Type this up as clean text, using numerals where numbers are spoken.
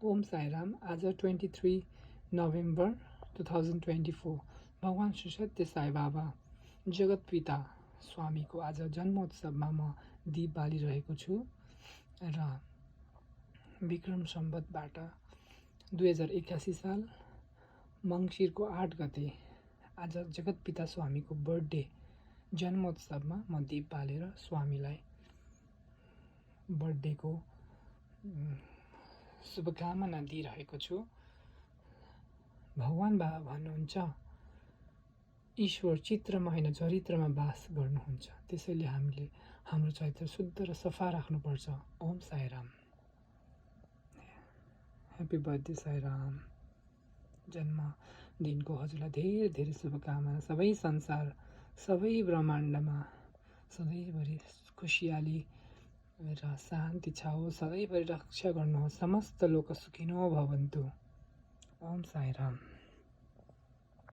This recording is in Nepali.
ओम साईराम। आज 23 नोभेम्बर 2024 भगवान श्री सत्य साई बाबा जगत पिता स्वामीको आज जन्मोत्सवमा म दीप बालिरहेको छु र विक्रम सम्वतबाट 2081 साल मङ्सिरको 8 गते आज जगत पिता स्वामीको बर्थडे जन्मोत्सवमा म दीप बालेर स्वामीलाई बर्थडेको शुभकामना दिइरहेको छु। भगवान बाबा भन्नुहुन्छ ईश्वर चित्रमा होइन चरित्रमा बास गर्नुहुन्छ, त्यसैले हामीले हाम्रो चरित्र शुद्ध र सफा राख्नुपर्छ। ओम साईराम। Happy birthday Sairam. जन्मदिनको हजुरलाई धेरै धेरै शुभकामना। सबै संसार सबै ब्रह्माण्डमा सधैँभरि खुसियाली र शान्ति छ होस्, सधैँभरि रक्षा गर्नुहोस्। समस्त लोक सुखिनो भवन्तु। ओम साईराम।